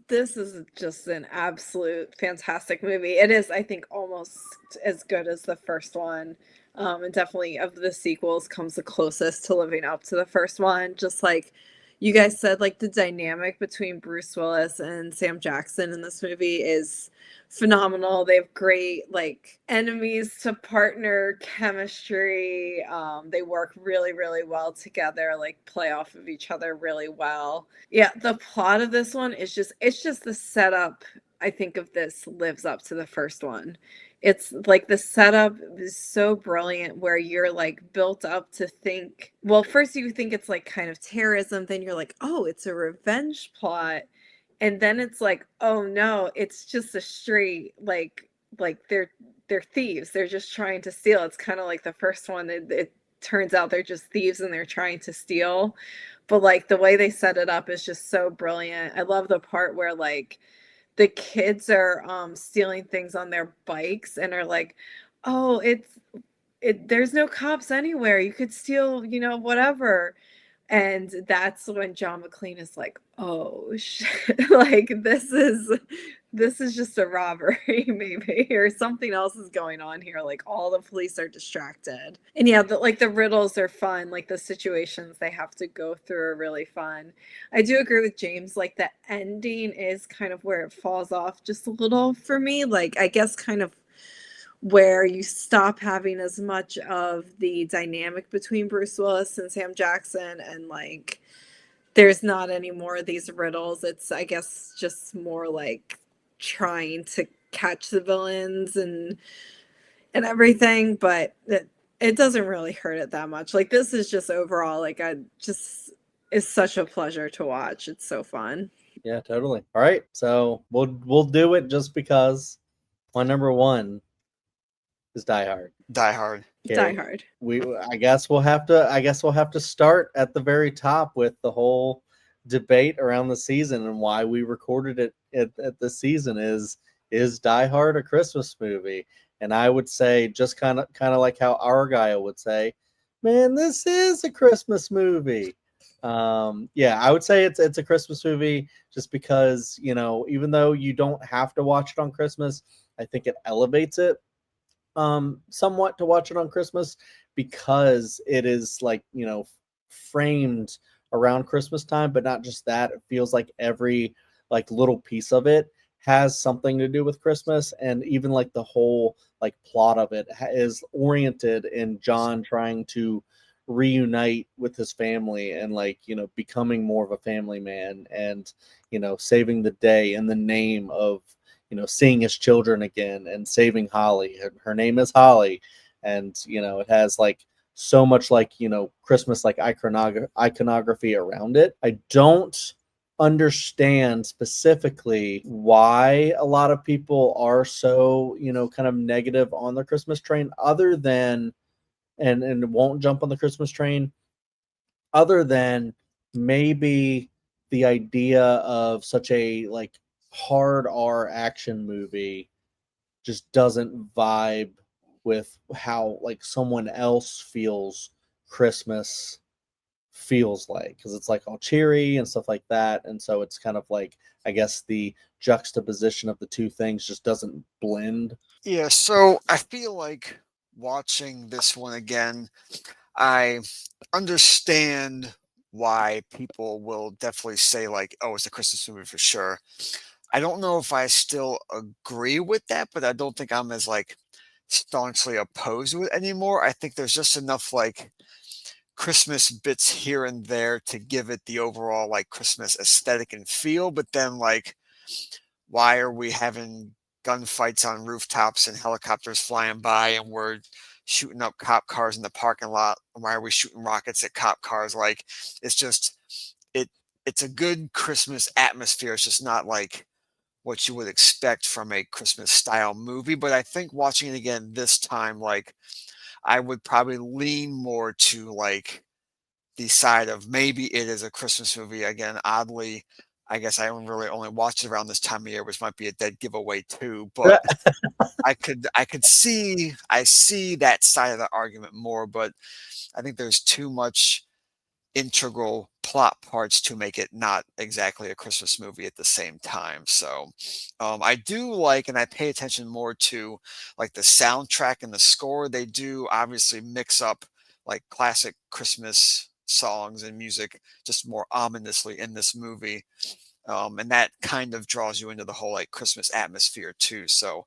this is just an absolute fantastic movie. It is, I think, almost as good as the first one. And definitely of the sequels comes the closest to living up to the first one. Just like you guys said, like the dynamic between Bruce Willis and Sam Jackson in this movie is phenomenal. They have great like enemies to partner chemistry. They work really, really well together, like play off of each other really well. Yeah, the plot of this one is it's just the setup, I think, of this lives up to the first one. It's like the setup is so brilliant where you're like built up to think, well, first you think it's like kind of terrorism, then you're like, oh, it's a revenge plot. And then it's like, oh no, it's just a straight like they're thieves. They're just trying to steal. It's kind of like the first one. It turns out they're just thieves and they're trying to steal. But like the way they set it up is just so brilliant. I love the part where like the kids are stealing things on their bikes and are like, "Oh, there's no cops anywhere. You could steal, you know, whatever." And that's when John McClane is like, "Oh shit. Like this is just a robbery maybe or something else is going on here. Like all the police are distracted." And yeah, the riddles are fun. Like the situations they have to go through are really fun. I do agree with James. Like the ending is kind of where it falls off just a little for me. Like I guess kind of where you stop having as much of the dynamic between Bruce Willis and Sam Jackson, and like there's not any more of these riddles. It's, I guess, just more like trying to catch the villains and everything, but it doesn't really hurt it that much. Like this is just overall like I just is such a pleasure to watch. It's so fun. Yeah, totally. All right, so we'll do it just because my number one is Die Hard. Die Hard. Die Okay, Hard. I guess we'll have to start at the very top with the whole debate around the season and why we recorded it at the season is Die Hard a Christmas movie? And I would say just kind of like how Argyle would say, man, this is a Christmas movie. Yeah, I would say it's a Christmas movie just because, even though you don't have to watch it on Christmas, I think it elevates it somewhat to watch it on Christmas because it is like, framed around Christmas time, but not just that. It feels like every like little piece of it has something to do with Christmas, and even like the whole like plot of it is oriented in John trying to reunite with his family and like, becoming more of a family man and, saving the day in the name of, seeing his children again and saving Holly. Her name is Holly, and it has like so much like Christmas like iconography around it. I don't understand specifically why a lot of people are so kind of negative on the Christmas train, other than and won't jump on the Christmas train, other than maybe the idea of such a like hard R action movie just doesn't vibe with how like someone else feels Christmas feels like, because it's like all cheery and stuff like that, and so it's kind of like, I guess the juxtaposition of the two things just doesn't blend. Yeah, so I feel like watching this one again, I understand why people will definitely say like, "Oh, it's a Christmas movie for sure." I don't know if I still agree with that, but I don't think I'm as like staunchly opposed to it anymore. I think there's just enough like Christmas bits here and there to give it the overall like Christmas aesthetic and feel, but then like why are we having gunfights on rooftops and helicopters flying by and we're shooting up cop cars in the parking lot? Why are we shooting rockets at cop cars? Like it's just it it's a good Christmas atmosphere. It's just not like what you would expect from a Christmas style movie. But I think watching it again this time, like I would probably lean more to like the side of maybe it is a Christmas movie. Again, oddly, I guess I really only watched it around this time of year, which might be a dead giveaway too. But I see that side of the argument more, but I think there's too much integral plot parts to make it not exactly a Christmas movie at the same time. So I do like, and I pay attention more to like the soundtrack and the score. They do obviously mix up like classic Christmas songs and music just more ominously in this movie. And that kind of draws you into the whole like Christmas atmosphere too. So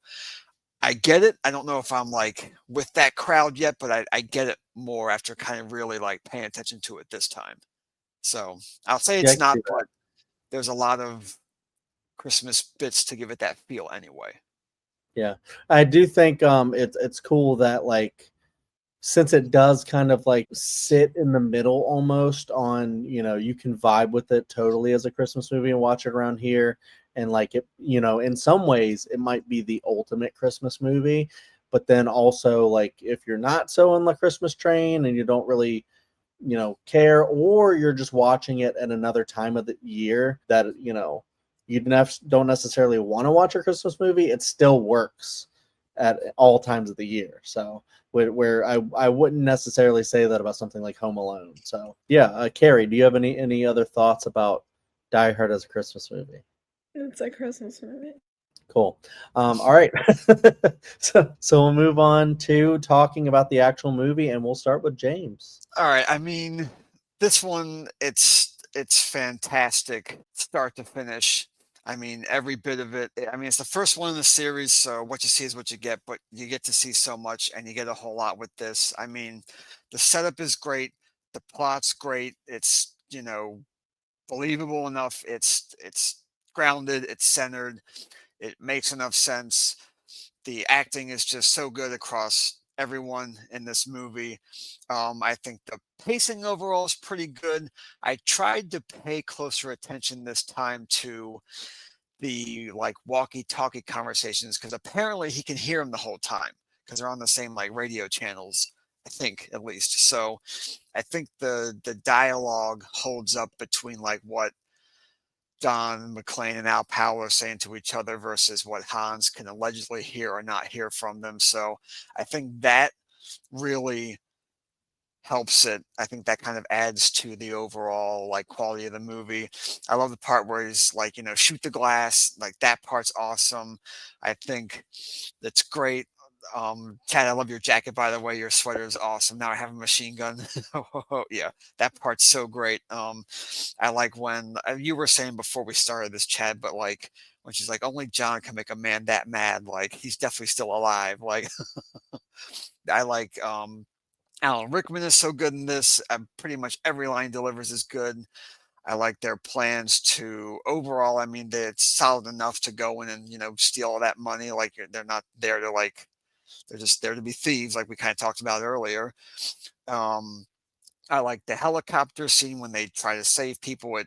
I get it. I don't know if I'm like with that crowd yet, but I get it more after kind of really like paying attention to it this time. So I'll say Yeah, I it's can not, see that. but there's a lot of Christmas bits to give it that feel anyway. Yeah, I do think it's cool that like, since it does kind of like sit in the middle almost on, you can vibe with it totally as a Christmas movie and watch it around here. And like it, in some ways it might be the ultimate Christmas movie. But then also like if you're not so on the Christmas train and you don't really, care, or you're just watching it at another time of the year that, you don't necessarily want to watch a Christmas movie, it still works at all times of the year. So where I wouldn't necessarily say that about something like Home Alone. So yeah, Carrie, do you have any other thoughts about Die Hard as a Christmas movie? It's a Christmas movie. Cool. All right. So we'll move on to talking about the actual movie, and we'll start with James. All right. I mean, this one, it's fantastic, start to finish. I mean, every bit of it. I mean, it's the first one in the series, so what you see is what you get, but you get to see so much and you get a whole lot with this. I mean, the setup is great, the plot's great, it's, believable enough, it's grounded, it's centered, it makes enough sense. The acting is just so good across everyone in this movie. I think the pacing overall is pretty good. I tried to pay closer attention this time to the like walkie-talkie conversations because apparently he can hear them the whole time because they're on the same like radio channels. I think at least. So I think the dialogue holds up between like what Don McClane and Al Powell are saying to each other versus what Hans can allegedly hear or not hear from them. So I think that really helps it. I think that kind of adds to the overall like quality of the movie. I love the part where he's like, shoot the glass. Like that part's awesome. I think that's great. Chad, I love your jacket, by the way. Your sweater is awesome. Now I have a machine gun. Yeah, that part's so great. I like when you were saying before we started this, Chad, but like when she's like, only John can make a man that mad. Like he's definitely still alive. Like I like Alan Rickman is so good in this. Pretty much every line he delivers is good. I like their plans to overall. I mean, it's solid enough to go in and steal all that money. Like they're not there to like they're just there to be thieves, like we kind of talked about earlier. Um, I like the helicopter scene when they try to save people. It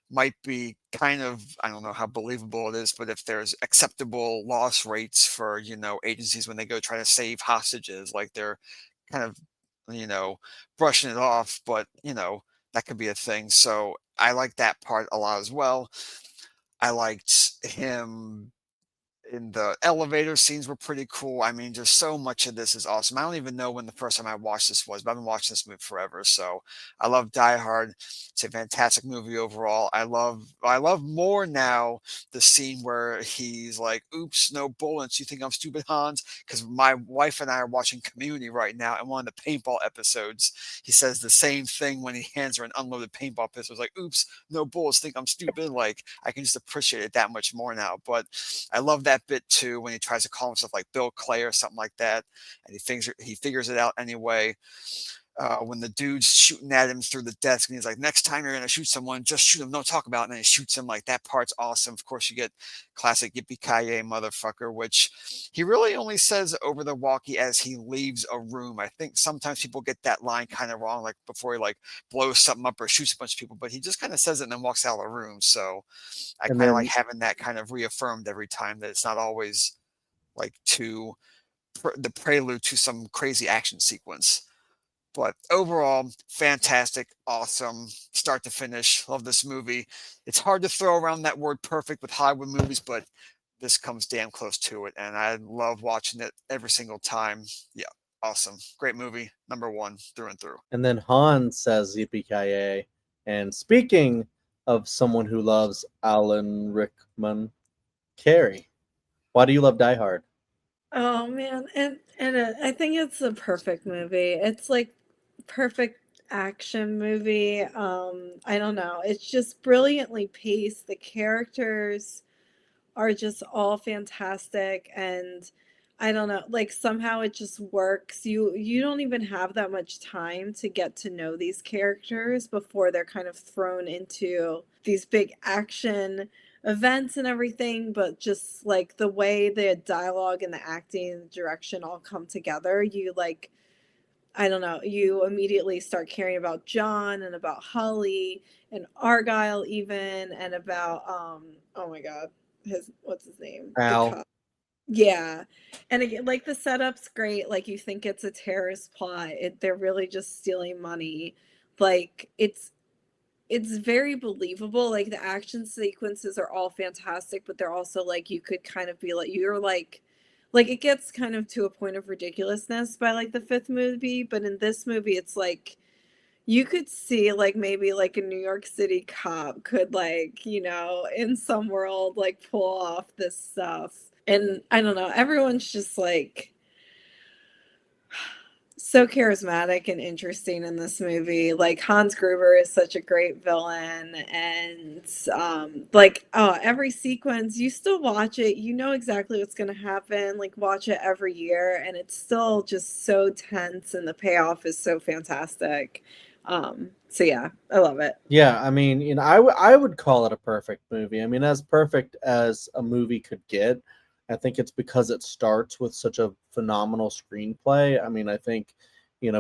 might be kind of, I don't know how believable it is, but if there's acceptable loss rates for, agencies when they go try to save hostages, like they're kind of, brushing it off, but, that could be a thing. So I like that part a lot as well. I liked him in the elevator scenes were pretty cool. I mean, just so much of this is awesome. I don't even know when the first time I watched this was, but I've been watching this movie forever. So I love Die Hard. It's a fantastic movie overall. I love more now the scene where he's like, "Oops, no bullets. You think I'm stupid, Hans?" Because my wife and I are watching Community right now, and one of the paintball episodes, he says the same thing when he hands her an unloaded paintball pistol. It's like, "Oops, no bullets. Think I'm stupid." Like I can just appreciate it that much more now. But I love that bit too when he tries to call himself like Bill Clay or something like that, and he figures it out anyway. When the dude's shooting at him through the desk, and he's like, "Next time you're gonna shoot someone, just shoot him. Don't talk about it." And then he shoots him. Like that part's awesome. Of course, you get classic yippee ki motherfucker, which he really only says over the walkie as he leaves a room. I think sometimes people get that line kind of wrong, like before he like blows something up or shoots a bunch of people, but he just kind of says it and then walks out of the room. So I And kind of like then having that kind of reaffirmed every time that it's not always like the prelude to some crazy action sequence. But overall, fantastic, awesome, start to finish. Love this movie. It's hard to throw around that word perfect with Hollywood movies, but this comes damn close to it. And I love watching it every single time. Yeah, awesome. Great movie. Number one, through and through. and then Han says yippee ki. And speaking of someone who loves Alan Rickman, Carrie, why do you love Die Hard? Oh man, and I think it's a perfect movie. It's like perfect action movie. I don't know. It's just brilliantly paced. The characters are just all fantastic, and I don't know, like somehow it just works. You don't even have that much time to get to know these characters before they're kind of thrown into these big action events and everything, but just like the way the dialogue and the acting and the direction all come together, you like, I don't know, you immediately start caring about John and about Holly and Argyle even, and about oh my god, his what's his name? The Al. cop. Yeah. And again, like the setup's great. Like you think it's a terrorist plot. They're really just stealing money. Like it's very believable. Like the action sequences are all fantastic, but they're also like you could kind of be like you're like it gets kind of to a point of ridiculousness by like the fifth movie, but in this movie it's like you could see like maybe like a New York City cop could like, in some world like pull off this stuff. And I don't know, everyone's just like so charismatic and interesting in this movie. Like Hans Gruber is such a great villain, and like every sequence you still watch it, you know exactly what's going to happen. Like watch it every year, and it's still just so tense, and the payoff is so fantastic. So yeah, I love it. Yeah, I mean, I would call it a perfect movie. I mean, as perfect as a movie could get. I think it's because it starts with such a phenomenal screenplay. I mean, I think,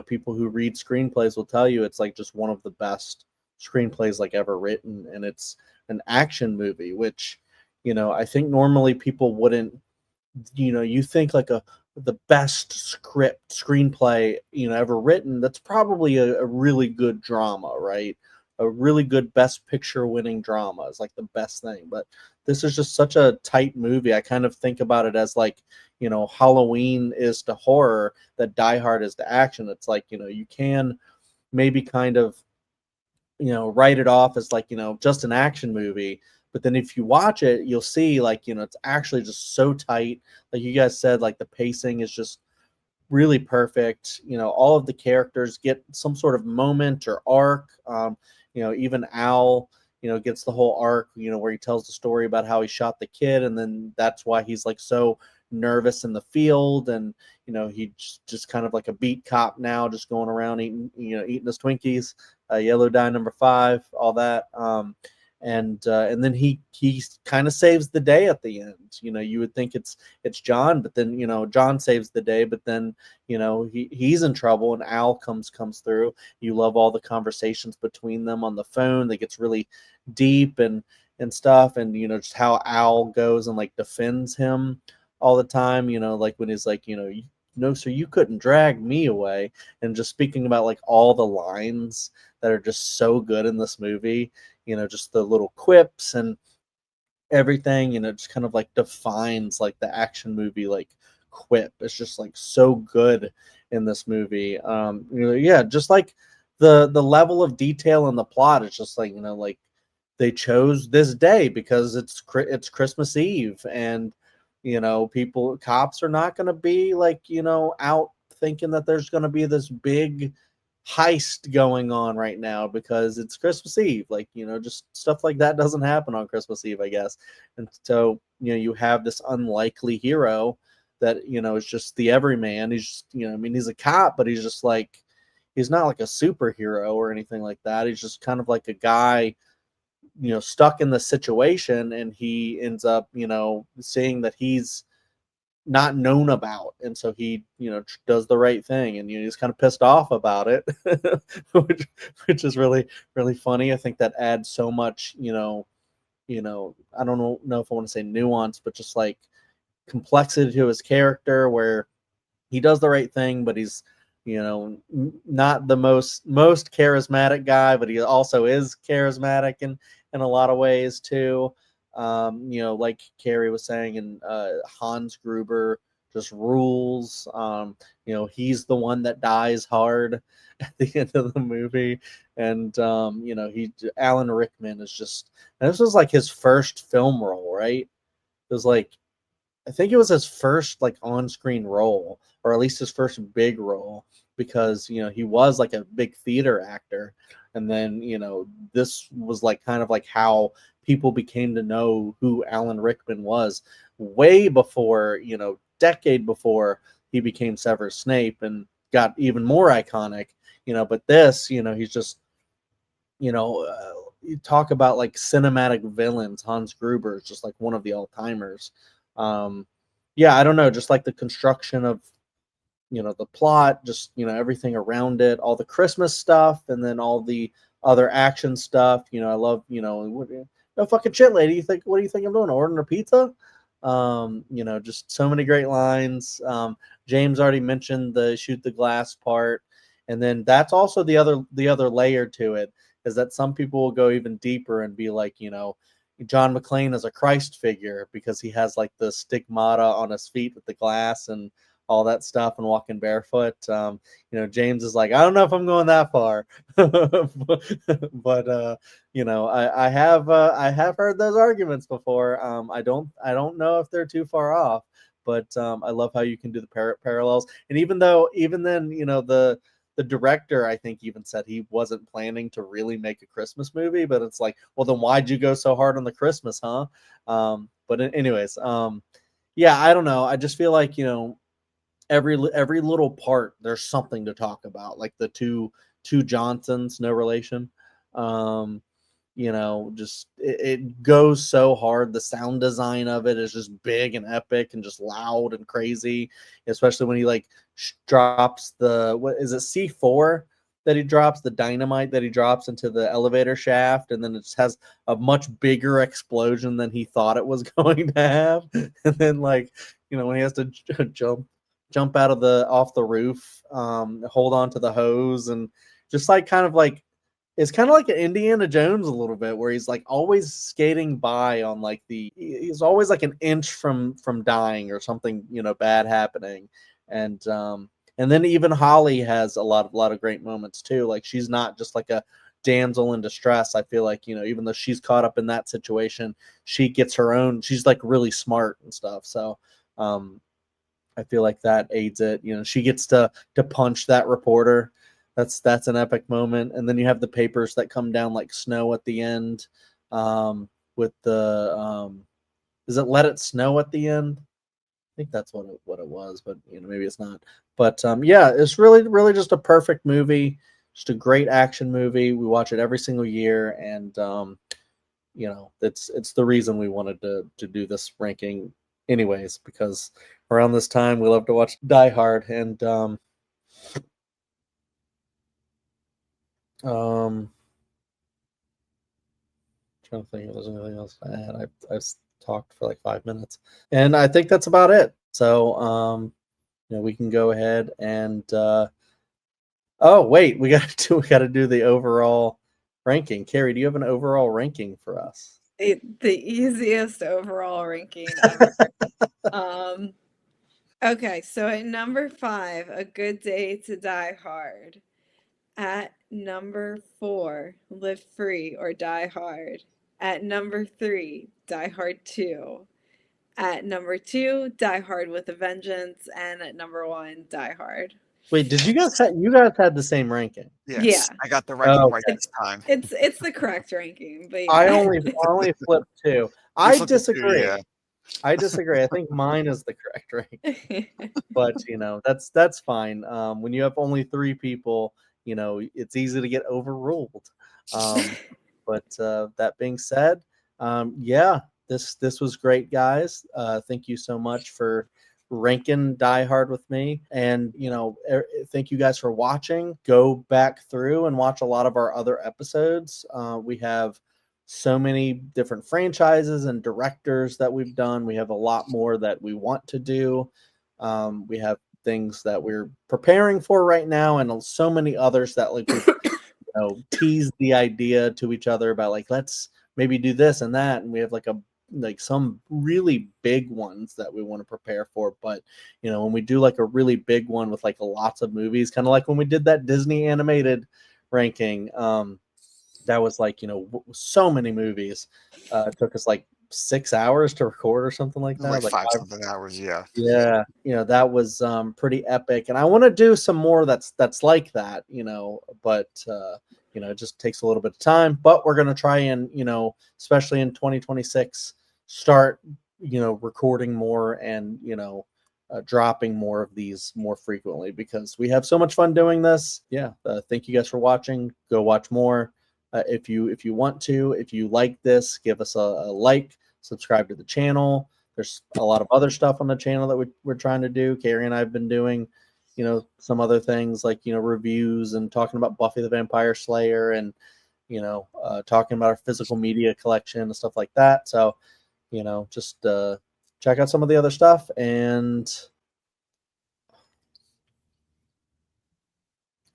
people who read screenplays will tell you it's like just one of the best screenplays like ever written, and it's an action movie, which, I think normally people wouldn't, you think like the best screenplay, ever written, that's probably a really good drama, right? A really good best picture winning drama is like the best thing. But this is just such a tight movie. I kind of think about it as like, Halloween is to horror, that Die Hard is to action. It's like, you can maybe kind of, write it off as like, just an action movie. But then if you watch it, you'll see like, it's actually just so tight. Like you guys said, like the pacing is just really perfect. All of the characters get some sort of moment or arc. Even Al, gets the whole arc, where he tells the story about how he shot the kid, and then that's why he's like so nervous in the field, and he's just kind of like a beat cop now, just going around eating his Twinkies, yellow dye number 5, all that. And then he kind of saves the day at the end. You would think it's John, but then John saves the day, but then he's in trouble, and Al comes through. You love all the conversations between them on the phone that gets really deep and stuff, and just how Al goes and like defends him all the time. Like when he's like, no, sir, you couldn't drag me away, and just speaking about like all the lines that are just so good in this movie. Just the little quips and everything, just kind of like defines like the action movie like quip. It's just like so good in this movie. Yeah, just like the level of detail in the plot is just like, like they chose this day because it's Christmas Eve, and cops are not going to be like, out thinking that there's going to be this big heist going on right now because it's Christmas Eve. Like, just stuff like that doesn't happen on Christmas Eve, I guess. And so, you have this unlikely hero that, is just the everyman. He's just, I mean, he's a cop, but he's just like, he's not like a superhero or anything like that. He's just kind of like a guy, stuck in the situation, and he ends up, seeing that he's not known about, and so he does the right thing, and he's kind of pissed off about it, which is really really funny. I think that adds so much, I don't know if I want to say nuance, but just like complexity to his character, where he does the right thing, but he's not the most charismatic guy, but he also is charismatic in a lot of ways too. Like Carrie was saying, and Hans Gruber just rules. He's the one that dies hard at the end of the movie, and Alan Rickman is just. And this was like his first film role, right? It was like, I think it was his first like on-screen role, or at least his first big role, because he was like a big theater actor, and then this was like kind of like how people became to know who Alan Rickman was, way before, decade before he became Severus Snape and got even more iconic. But this, he's just, you talk about like cinematic villains. Hans Gruber is just like one of the all timers. Yeah, I don't know, just like the construction of the plot, just everything around it, all the Christmas stuff, and then all the other action stuff. I love no fucking shit, lady. What do you think I'm doing? Ordering a pizza? Just so many great lines. James already mentioned the shoot the glass part, and then that's also the other layer to it, is that some people will go even deeper and be like, John McClane is a Christ figure because he has like the stigmata on his feet with the glass and all that stuff, and walking barefoot. James is like, I don't know if I'm going that far, but I have heard those arguments before. I don't know if they're too far off, but I love how you can do the parallels. And even then, the director, I think, even said he wasn't planning to really make a Christmas movie, but it's like, well, then why'd you go so hard on the Christmas, huh? But anyways, yeah, I don't know. I just feel like, every little part, there's something to talk about, like the two Johnsons, no relation. just it goes so hard. The sound design of it is just big and epic and just loud and crazy, especially when he like drops what is it, C4 that he drops, the dynamite that he drops into the elevator shaft, and then it just has a much bigger explosion than he thought it was going to have. And then like, when he has to jump out of off the roof, hold on to the hose, and just like kind of like, it's kind of like an Indiana Jones a little bit, where he's like always skating by on like he's always like an inch from dying or something, bad happening. And then even Holly has a lot of great moments too. Like, she's not just like a damsel in distress. I feel like, even though she's caught up in that situation, she gets her own, she's like really smart and stuff. So I feel like that aids it. She gets to punch that reporter. That's an epic moment. And then you have the papers that come down like snow at the end, with the is it Let It Snow at the end? I think that's what it was, but maybe it's not. But yeah, it's really just a perfect movie, just a great action movie. We watch it every single year, and it's the reason we wanted to do this ranking anyways, because around this time we love to watch Die Hard. And trying to think if there's anything else to add. I've talked for like 5 minutes, and I think that's about it. So we can go ahead and oh wait, we got to do the overall ranking. Carrie, do you have an overall ranking for us? The easiest overall ranking ever. Okay, so at number 5, A Good Day to Die Hard. At number 4, Live Free or Die Hard. At number 3, Die Hard 2. At number 2, Die Hard with a Vengeance. And at number 1, Die Hard. Wait, did you guys had the same ranking? Yes, Yeah. I got the ranking right Okay. this time. It's the correct ranking, but yeah. I only flipped 2. I flipped it too, disagree. yeah. I disagree. I think mine is the correct ranking. But that's fine. When you have only 3 people, it's easy to get overruled. But that being said, yeah, this was great, guys. Thank you so much for ranking Die Hard with me, and thank you guys for watching. Go back through and watch a lot of our other episodes. We have so many different franchises and directors that we've done. We have a lot more that we want to do. We have things that we're preparing for right now, and so many others that like we've teased the idea to each other about, like, let's maybe do this and that. And we have like some really big ones that we want to prepare for. But when we do like a really big one with like lots of movies, kind of like when we did that Disney animated ranking, that was like so many movies. It took us like 6 hours to record or something like that. Like 5 something hours, yeah. Yeah, that was pretty epic, and I want to do some more that's like that, but it just takes a little bit of time. But we're gonna try and especially in 2026, start recording more and dropping more of these more frequently, because we have so much fun doing this. Yeah, thank you guys for watching. Go watch more. If you want to, if you like this, give us a like, subscribe to the channel. There's a lot of other stuff on the channel that we're trying to do. Carrie and I have been doing, some other things like, reviews and talking about Buffy the Vampire Slayer, and, talking about our physical media collection and stuff like that. So, just check out some of the other stuff. And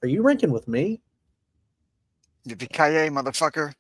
are you ranking with me? Yippee-ki-yay, motherfucker.